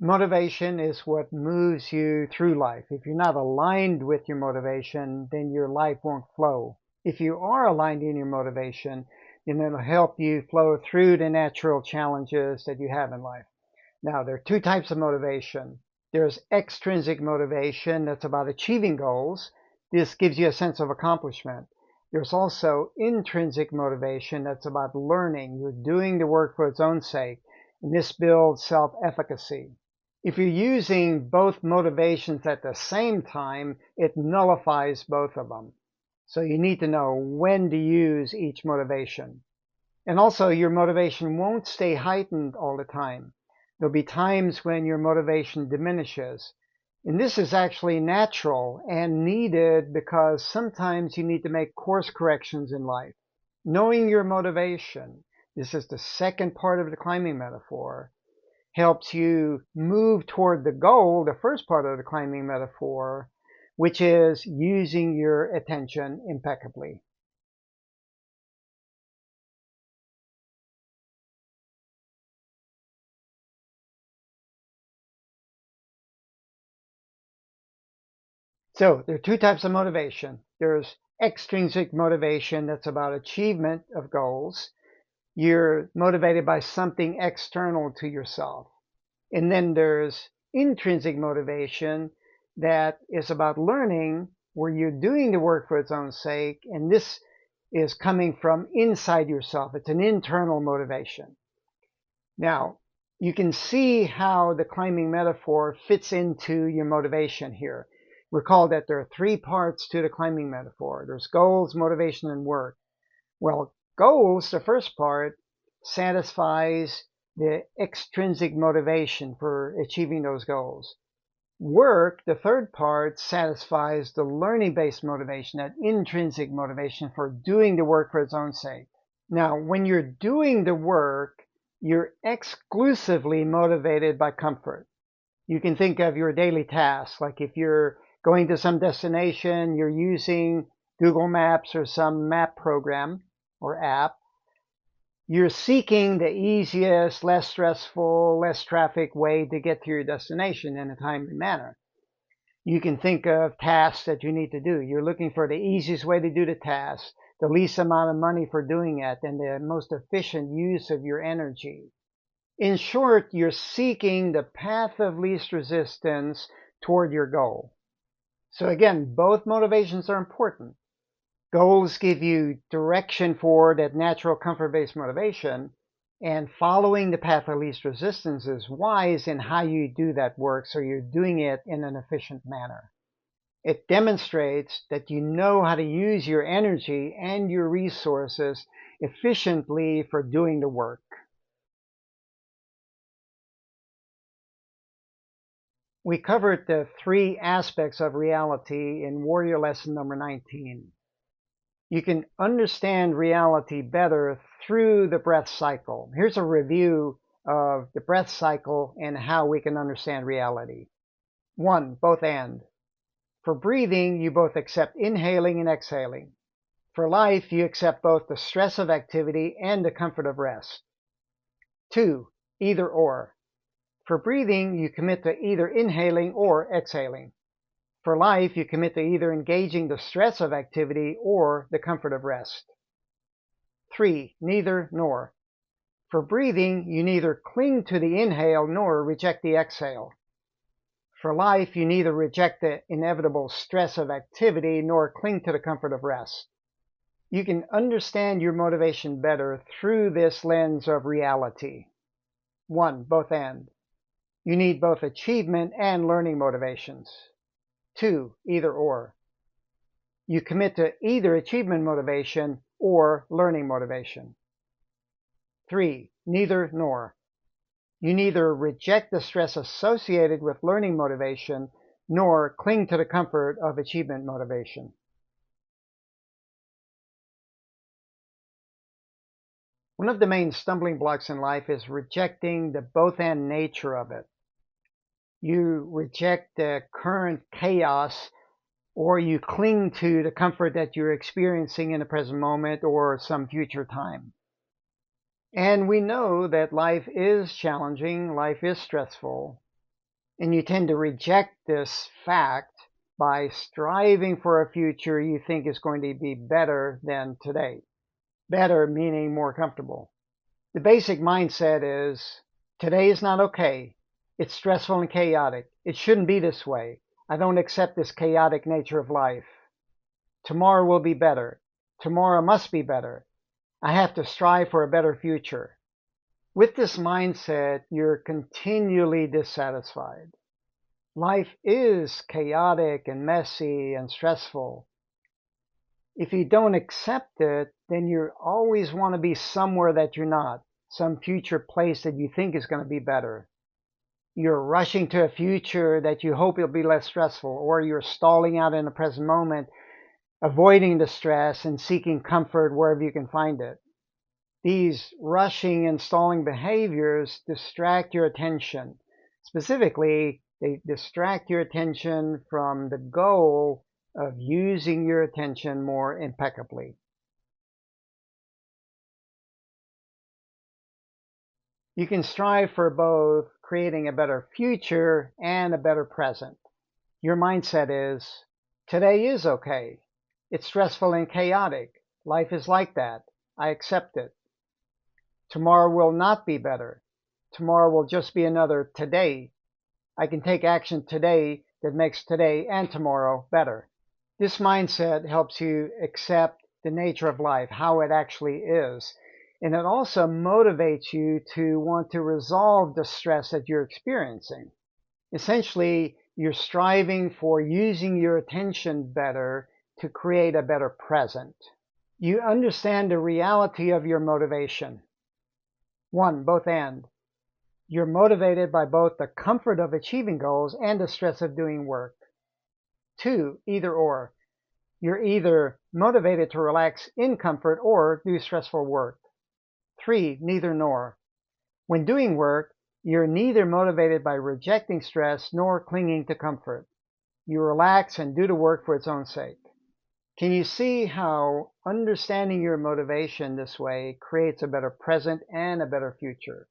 Motivation is what moves you through life. If you're not aligned with your motivation, then your life won't flow. If you are aligned in your motivation, then it'll help you flow through the natural challenges that you have in life. Now, there are two types of motivation. There's extrinsic motivation that's about achieving goals. This gives you a sense of accomplishment. There's also intrinsic motivation that's about learning. You're doing the work for its own sake, and this builds self-efficacy. If you're using both motivations at the same time, it nullifies both of them. So you need to know when to use each motivation. And also, your motivation won't stay heightened all the time. There'll be times when your motivation diminishes. And this is actually natural and needed because sometimes you need to make course corrections in life. Knowing your motivation, this is the second part of the climbing metaphor, helps you move toward the goal, the first part of the climbing metaphor, which is using your attention impeccably. So there are two types of motivation. There's extrinsic motivation that's about achievement of goals. You're motivated by something external to yourself. And then there's intrinsic motivation that is about learning, where you're doing the work for its own sake, and this is coming from inside yourself. It's an internal motivation. Now, you can see how the climbing metaphor fits into your motivation here. Recall that there are three parts to the climbing metaphor. There's goals, motivation, and work. Well, goals, the first part, satisfies the extrinsic motivation for achieving those goals. Work, the third part, satisfies the learning-based motivation, that intrinsic motivation for doing the work for its own sake. Now, when you're doing the work, you're exclusively motivated by comfort. You can think of your daily tasks, like if you're going to some destination, you're using Google Maps or some map program or app, you're seeking the easiest, less stressful, less traffic way to get to your destination in a timely manner. You can think of tasks that you need to do. You're looking for the easiest way to do the task, the least amount of money for doing it, and the most efficient use of your energy. In short, you're seeking the path of least resistance toward your goal. So again, both motivations are important. Goals give you direction for that natural comfort-based motivation, and following the path of least resistance is wise in how you do that work, so you're doing it in an efficient manner. It demonstrates that you know how to use your energy and your resources efficiently for doing the work. We covered the three aspects of reality in Warrior Lesson number 19. You can understand reality better through the breath cycle. Here's a review of the breath cycle and how we can understand reality. 1. Both and. For breathing, you both accept inhaling and exhaling. For life, you accept both the stress of activity and the comfort of rest. 2. Either or. For breathing, you commit to either inhaling or exhaling. For life, you commit to either engaging the stress of activity or the comfort of rest. 3. Neither nor. For breathing, you neither cling to the inhale nor reject the exhale. For life, you neither reject the inevitable stress of activity nor cling to the comfort of rest. You can understand your motivation better through this lens of reality. 1. Both and. You need both achievement and learning motivations. 2. Either or. You commit to either achievement motivation or learning motivation. 3. Neither nor. You neither reject the stress associated with learning motivation nor cling to the comfort of achievement motivation. One of the main stumbling blocks in life is rejecting the both-and nature of it. You reject the current chaos, or you cling to the comfort that you're experiencing in the present moment or some future time. And we know that life is challenging, life is stressful, And you tend to reject this fact by striving for a future you think is going to be better than today. Better meaning more comfortable. The basic mindset is today is not okay. It's stressful and chaotic. It shouldn't be this way. I don't accept this chaotic nature of life. Tomorrow will be better. Tomorrow must be better. I have to strive for a better future. With this mindset, you're continually dissatisfied. Life is chaotic and messy and stressful. If you don't accept it, then you always want to be somewhere that you're not, some future place that you think is going to be better. You're rushing to a future that you hope will be less stressful, or you're stalling out in the present moment, avoiding the stress and seeking comfort wherever you can find it. These rushing and stalling behaviors distract your attention. Specifically, they distract your attention from the goal of using your attention more impeccably. You can strive for both creating a better future and a better present. Your mindset is, today is okay. It's stressful and chaotic. Life is like that. I accept it. Tomorrow will not be better. Tomorrow will just be another today. I can take action today that makes today and tomorrow better. This mindset helps you accept the nature of life, how it actually is. And it also motivates you to want to resolve the stress that you're experiencing. Essentially, you're striving for using your attention better to create a better present. You understand the reality of your motivation. One, both and. You're motivated by both the comfort of achieving goals and the stress of doing work. Two, either or. You're either motivated to relax in comfort or do stressful work. Three, neither nor. When doing work, you're neither motivated by rejecting stress nor clinging to comfort. You relax and do the work for its own sake. Can you see how understanding your motivation this way creates a better present and a better future?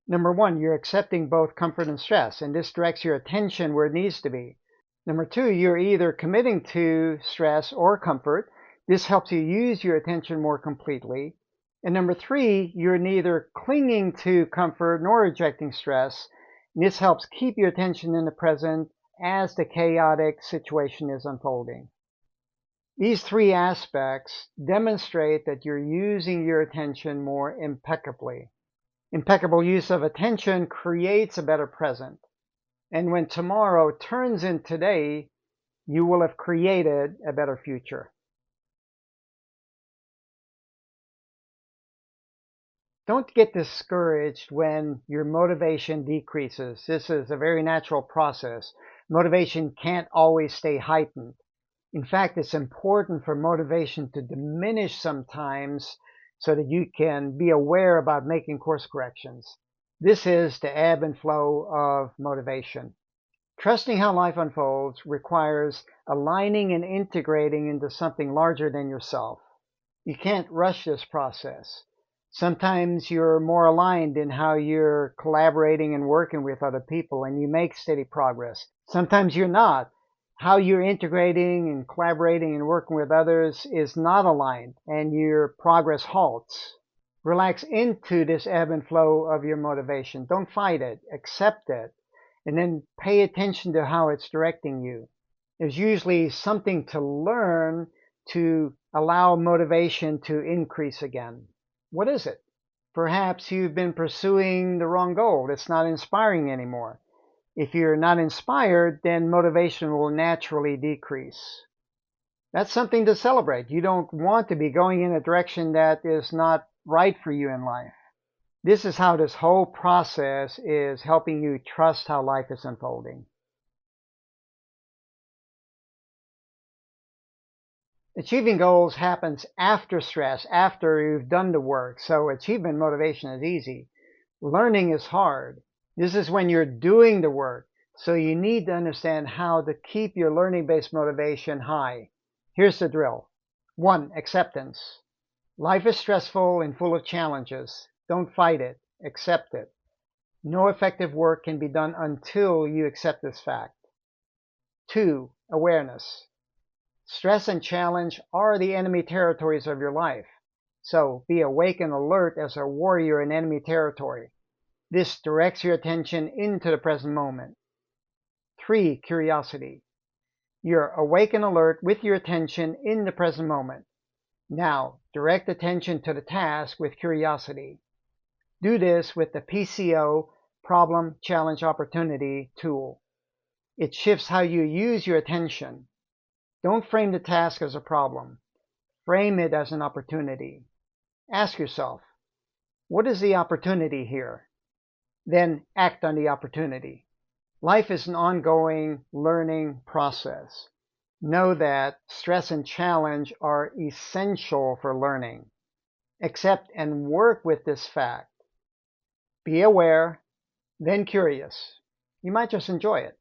Number one, you're accepting both comfort and stress, and this directs your attention where it needs to be. Number two, you're either committing to stress or comfort. This helps you use your attention more completely. And number three, you're neither clinging to comfort nor rejecting stress. And this helps keep your attention in the present as the chaotic situation is unfolding. These three aspects demonstrate that you're using your attention more impeccably. Impeccable use of attention creates a better present. And when tomorrow turns in today, you will have created a better future. Don't get discouraged when your motivation decreases. This is a very natural process. Motivation can't always stay heightened. In fact, it's important for motivation to diminish sometimes so that you can be aware about making course corrections. This is the ebb and flow of motivation. Trusting how life unfolds requires aligning and integrating into something larger than yourself. You can't rush this process. Sometimes you're more aligned in how you're collaborating and working with other people and you make steady progress. Sometimes you're not. How you're integrating and collaborating and working with others is not aligned and your progress halts. Relax into this ebb and flow of your motivation. Don't fight it. Accept it. And then pay attention to how it's directing you. There's usually something to learn to allow motivation to increase again. What is it? Perhaps you've been pursuing the wrong goal. It's not inspiring anymore. If you're not inspired, then motivation will naturally decrease. That's something to celebrate. You don't want to be going in a direction that is not right for you in life. This is how this whole process is helping you trust how life is unfolding. Achieving goals happens after stress, after you've done the work. So achievement motivation is easy. Learning is hard. This is when you're doing the work. So you need to understand how to keep your learning-based motivation high. Here's the drill. 1. Acceptance. Life is stressful and full of challenges. Don't fight it. Accept it. No effective work can be done until you accept this fact. 2. Awareness. Stress and challenge are the enemy territories of your life. So be awake and alert as a warrior in enemy territory. This directs your attention into the present moment. 3. Curiosity. You're awake and alert with your attention in the present moment. Now, direct attention to the task with curiosity. Do this with the PCO, Problem, Challenge, Opportunity tool. It shifts how you use your attention. Don't frame the task as a problem. Frame it as an opportunity. Ask yourself, what is the opportunity here? Then act on the opportunity. Life is an ongoing learning process. Know that stress and challenge are essential for learning. Accept and work with this fact. Be aware, then curious. You might just enjoy it.